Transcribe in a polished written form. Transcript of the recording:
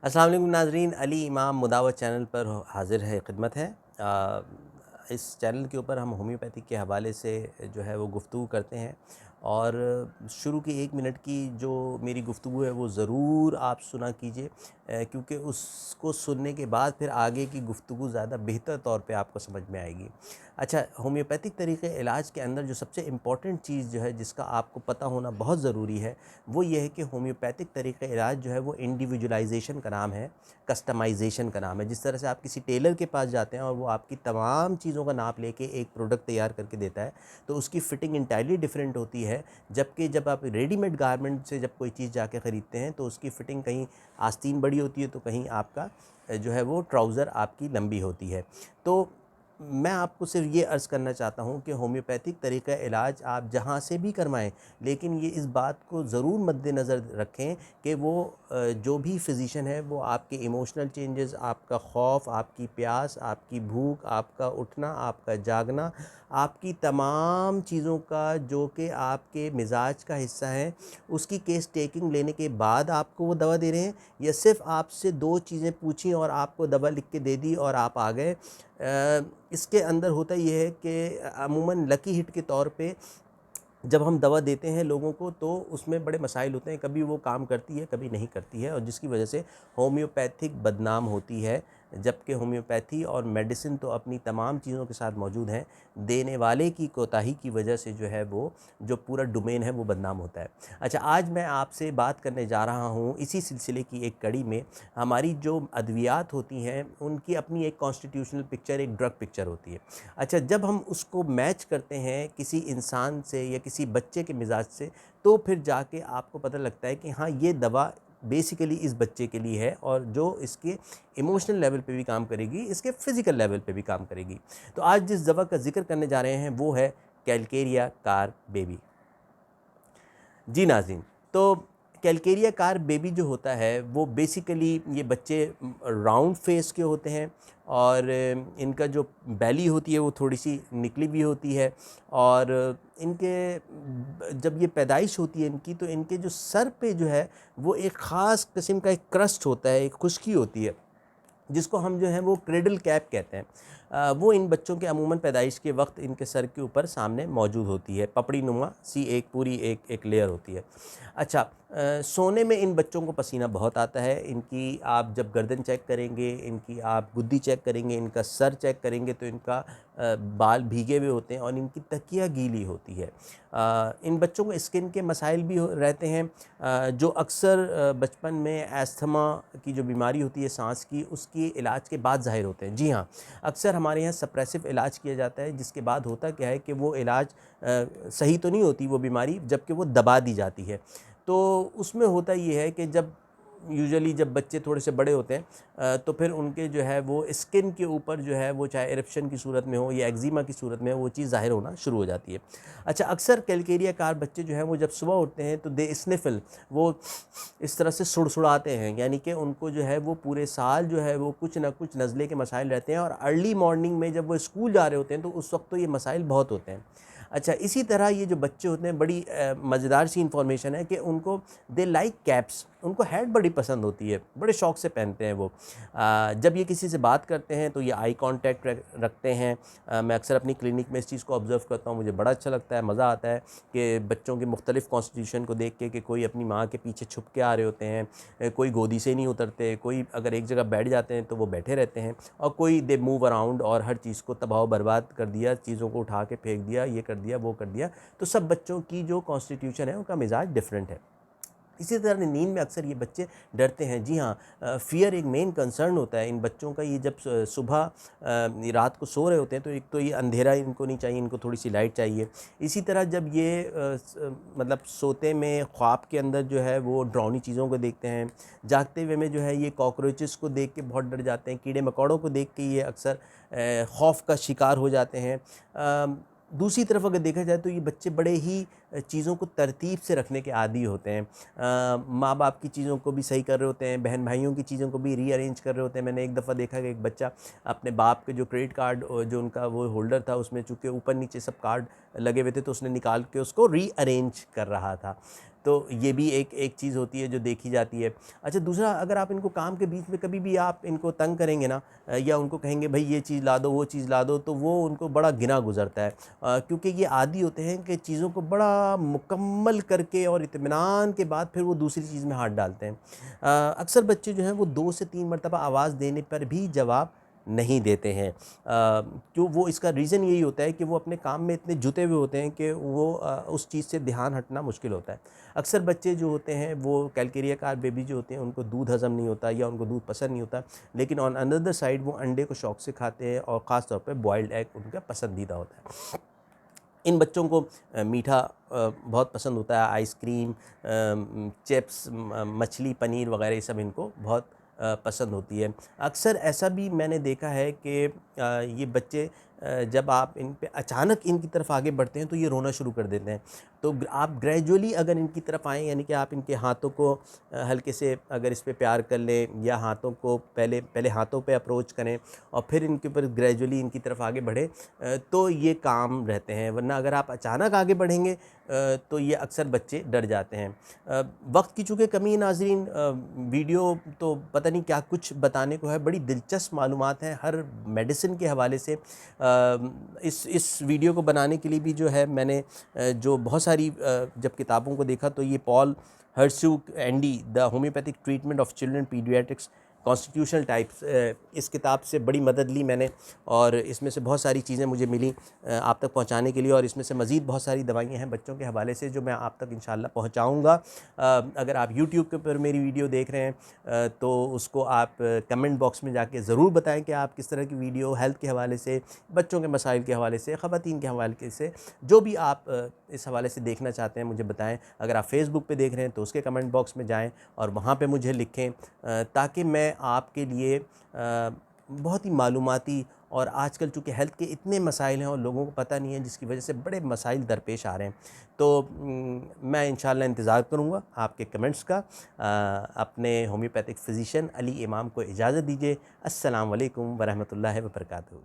अस्सलाम वालेकुम नाज़रीन, अली इमाम मुदावत चैनल पर हाज़िर है खिदमत है। इस चैनल के ऊपर हम होम्योपैथिक के हवाले से जो है वो गुफ्तगू करते हैं और शुरू की 1 मिनट की जो मेरी गुफ्तगू है वो ज़रूर आप सुना कीजिए, क्योंकि उसको सुनने के बाद फिर आगे की गुफ्तगू ज़्यादा बेहतर तौर पे आपको समझ में आएगी। अच्छा, होम्योपैथिक तरीक़े इलाज के अंदर जो सबसे इम्पॉर्टेंट चीज़ जो है जिसका आपको पता होना बहुत ज़रूरी है, वो ये है कि होम्योपैथिक तरीक़े इलाज जो है वो इंडिविजुअलाइजेशन का नाम है, कस्टमाइज़ेशन का नाम है। जिस तरह से आप किसी टेलर के पास जाते हैं और वो आपकी तमाम चीज़ों का नाप लेके एक प्रोडक्ट तैयार करके देता है, तो उसकी फ़िटिंग इंटायरली डिफरेंट होती है। जबकि जब आप रेडीमेड गारमेंट से जब कोई चीज़ जाके ख़रीदते हैं तो उसकी फ़िटिंग कहीं आस्तीन बड़ी होती है, तो कहीं आपका जो है वो ट्राउज़र आपकी लंबी होती है। तो मैं आपको सिर्फ़ ये अर्ज़ करना चाहता हूँ कि होम्योपैथिक तरीक़ा इलाज आप जहाँ से भी करवाएँ, लेकिन ये इस बात को ज़रूर मद्देनज़र रखें कि वो जो भी फ़िज़िशियन है वो आपके इमोशनल चेंजेस, आपका खौफ़, आपकी प्यास, आपकी भूख, आपका उठना, आपका जागना, आपकी तमाम चीज़ों का जो कि आपके मिज़ाज का हिस्सा है, उसकी केस टेकिंग लेने के बाद आपको वो दवा दे रहे हैं, या सिर्फ़ आपसे 2 चीज़ें पूछी और आपको दवा लिख के दे दी और आप आ गए। इसके अंदर होता ये है कि अमूमन लकी हिट के तौर पे जब हम दवा देते हैं लोगों को तो उसमें बड़े मसाइल होते हैं, कभी वो काम करती है, कभी नहीं करती है, और जिसकी वजह से होम्योपैथिक बदनाम होती है। जबकि होम्योपैथी और मेडिसिन तो अपनी तमाम चीज़ों के साथ मौजूद हैं, देने वाले की कोताही की वजह से जो है वो जो पूरा डोमेन है वो बदनाम होता है। अच्छा, आज मैं आपसे बात करने जा रहा हूँ इसी सिलसिले की एक कड़ी में। हमारी जो अद्वियात होती हैं उनकी अपनी एक कॉन्स्टिट्यूशनल पिक्चर, एक ड्रग पिक्चर होती है। अच्छा, जब हम उसको मैच करते हैं किसी इंसान से या किसी बच्चे के मिजाज से, तो फिर जाके आपको पता लगता है कि हाँ, ये दवा बेसिकली इस बच्चे के लिए है और जो इसके इमोशनल लेवल पे भी काम करेगी, इसके फिज़िकल लेवल पे भी काम करेगी। तो आज जिस दवा का ज़िक्र करने जा रहे हैं वो है कैलकेरिया कार बेबी। जी नाज़रीन, तो कैलकेरिया कार बेबी जो होता है वो बेसिकली ये बच्चे राउंड फेस के होते हैं और इनका जो बैली होती है वो थोड़ी-सी निकली हुई होती है, और इनके जब ये पैदाइश होती है इनकी, तो इनके जो सर पे जो है वो एक ख़ास किस्म का एक क्रस्ट होता है, एक खुश्की होती है, जिसको हम जो है वो क्रेडल कैप कहते हैं। वो इन बच्चों के अमूमन पैदाइश के वक्त इनके सर के ऊपर सामने मौजूद होती है, पपड़ी नुमा सी एक पूरी एक लेयर होती है। अच्छा, सोने में इन बच्चों को पसीना बहुत आता है। इनकी आप जब गर्दन चेक करेंगे, इनकी आप गुद्दी चेक करेंगे, इनका सर चेक करेंगे, तो इनका बाल भीगे हुए होते हैं और इनकी तकिया गीली होती है। इन बच्चों को स्किन के मसाइल भी रहते हैं, जो अक्सर बचपन में अस्थमा की जो बीमारी होती है सांस की, उसकी इलाज के बाद ज़ाहिर होते हैं। जी हाँ, अक्सर हमारे यहाँ सप्रेसिव इलाज किया जाता है, जिसके बाद होता क्या है कि वो इलाज सही तो नहीं होती वो बीमारी, जबकि वो दबा दी जाती है। तो उसमें होता ये है कि जब यूजुअली जब बच्चे थोड़े से बड़े होते हैं, तो फिर उनके जो है वो स्किन के ऊपर जो है वो चाहे इरप्शन की सूरत में हो या एक्जिमा की सूरत में हो, वो चीज़ ज़ाहिर होना शुरू हो जाती है। अच्छा, अक्सर कैलकेरिया कार बच्चे जो हैं वो जब सुबह उठते हैं तो दे स्निफ़ल, वो इस तरह से सुड़सुड़ाते हैं, यानी कि उनको जो है वो पूरे साल जो है वो कुछ ना कुछ नज़ले के मसाइल रहते हैं, और अर्ली मॉर्निंग में जब वो स्कूल जा रहे होते हैं तो उस वक्त तो ये मसाइल बहुत होते हैं। अच्छा, इसी तरह ये जो बच्चे होते हैं, बड़ी मज़ेदार सी इन्फॉर्मेशन है कि उनको दे लाइक कैप्स, उनको हैट बड़ी पसंद होती है, बड़े शौक़ से पहनते हैं वो। जब ये किसी से बात करते हैं तो ये आई कॉन्टैक्ट रखते हैं। मैं अक्सर अपनी क्लिनिक में इस चीज़ को ऑब्ज़र्व करता हूँ, मुझे बड़ा अच्छा लगता है, मज़ा आता है कि बच्चों के मुख्तलिफ़ कॉन्स्टिट्यूशन को देख के कि कोई अपनी माँ के पीछे छुप के आ रहे होते हैं, कोई गोदी से नहीं उतरते, कोई अगर एक जगह बैठ जाते हैं तो वो बैठे रहते हैं, और कोई दे मूव अराउंड और हर चीज़ को तबाह बर्बाद कर दिया, चीज़ों को उठा के फेंक दिया, ये कर दिया, वो कर दिया। तो सब बच्चों की जो कॉन्स्टिट्यूशन है उनका मिजाज डिफरेंट है। इसी तरह नींद में अक्सर ये बच्चे डरते हैं। जी हाँ, फ़ियर एक मेन कंसर्न होता है इन बच्चों का। ये जब सुबह रात को सो रहे होते हैं तो एक तो ये अंधेरा इनको नहीं चाहिए, इनको थोड़ी-सी लाइट चाहिए। इसी तरह जब ये मतलब सोते में ख्वाब के अंदर जो है वो डरावनी चीज़ों को देखते हैं, जागते हुए में जो है ये कॉकरोचेस को देख के बहुत डर जाते हैं, कीड़े-मकोड़ों को देख के ये अक्सर खौफ़ का शिकार हो जाते हैं। दूसरी तरफ अगर देखा जाए तो ये बच्चे बड़े ही चीज़ों को तरतीब से रखने के आदी होते हैं। माँ-बाप की चीज़ों को भी सही कर रहे होते हैं, बहन-भाइयों की चीज़ों को भी रीअरेंज कर रहे होते हैं। मैंने एक दफ़ा देखा कि एक बच्चा अपने बाप के जो क्रेडिट कार्ड जो उनका वो होल्डर था, उसमें चूँकि ऊपर-नीचे सब कार्ड लगे हुए थे, तो उसने निकाल के उसको रीअरेंज कर रहा था। तो ये भी एक चीज़ होती है जो देखी जाती है। अच्छा, दूसरा, अगर आप इनको काम के बीच में कभी भी आप इनको तंग करेंगे ना, या उनको कहेंगे भई ये चीज़ ला दो, वो चीज़ ला दो, तो वो उनको बड़ा गिना गुज़रता है। क्योंकि ये आदी होते हैं कि चीज़ों को बड़ा मुकम्मल करके और इत्मीनान के बाद फिर वो दूसरी चीज़ में हाथ डालते हैं। अक्सर बच्चे जो हैं वो 2 से 3 मरतबा आवाज़ देने पर भी जवाब नहीं देते हैं। क्यों? वो इसका रीज़न यही होता है कि वो अपने काम में इतने जुटे हुए होते हैं कि वो उस चीज़ से ध्यान हटना मुश्किल होता है। अक्सर बच्चे जो होते हैं वो कैलकेरिया बेबी जो होते हैं, उनको दूध हज़म नहीं होता या उनको दूध पसंद नहीं होता, लेकिन ऑन अनदर साइड वो अंडे को शौक़ से खाते हैं और ख़ास तौर पे बॉइल्ड एग उनका पसंदीदा होता है। इन बच्चों को मीठा बहुत पसंद होता है, आइसक्रीम, चिप्स, मछली, पनीर वग़ैरह ये सब इनको बहुत पसंद होती है। अक्सर ऐसा भी मैंने देखा है कि ये बच्चे जब आप इन पे अचानक इनकी तरफ आगे बढ़ते हैं तो ये रोना शुरू कर देते हैं। तो आप ग्रेजुअली अगर इनकी तरफ आएँ, यानी कि आप इनके हाथों को हल्के से अगर इस पे प्यार कर लें, या हाथों को पहले पहले हाथों पे अप्रोच करें और फिर इनके ऊपर ग्रेजुअली इनकी तरफ आगे बढ़ें, तो ये काम रहते हैं। वरना अगर आप अचानक आगे बढ़ेंगे तो ये अक्सर बच्चे डर जाते हैं। वक्त की चूँकि कमी है नाज़रीन, वीडियो तो पता नहीं क्या कुछ बताने को है, बड़ी दिलचस्प मालूमात हैं हर मेडिसिन के हवाले से। इस वीडियो को बनाने के लिए भी जो है मैंने जो बहुत सारी जब किताबों को देखा, तो ये Paul Herscu ND the homeopathic treatment of children paediatrics constitutional types, इस किताब से बड़ी मदद ली मैंने, और इसमें से बहुत सारी चीज़ें मुझे मिली आप तक पहुंचाने के लिए, और इसमें से मज़ीद बहुत सारी दवाइयाँ हैं बच्चों के हवाले से जो मैं आप तक इंशाल्लाह पहुंचाऊंगा। अगर आप यूट्यूब के ऊपर मेरी वीडियो देख रहे हैं तो उसको आप कमेंट बॉक्स में जाके ज़रूर बताएं कि आप किस तरह की वीडियो हेल्थ के हवाले से, बच्चों के मसाइल के हवाले से, ख़वातीन के हवाले से, जो भी आप इस हवाले से देखना चाहते हैं मुझे बताएं। अगर आप फेसबुक पे देख रहे हैं तो उसके कमेंट बॉक्स में जाएं और वहाँ पे मुझे लिखें, ताकि मैं आपके लिए बहुत ही मालूमाती, और आजकल चूँकि हेल्थ के इतने मसाइल हैं और लोगों को पता नहीं है, जिसकी वजह से बड़े मसाइल दरपेश आ रहे हैं। तो मैं इंशाल्लाह इंतज़ार करूँगा आपके कमेंट्स का। अपने होम्योपैथिक फ़िज़िशियन अली इमाम को इजाज़त दीजिए। अस्सलाम वालेकुम व रहमतुल्लाहि व बरकातहू।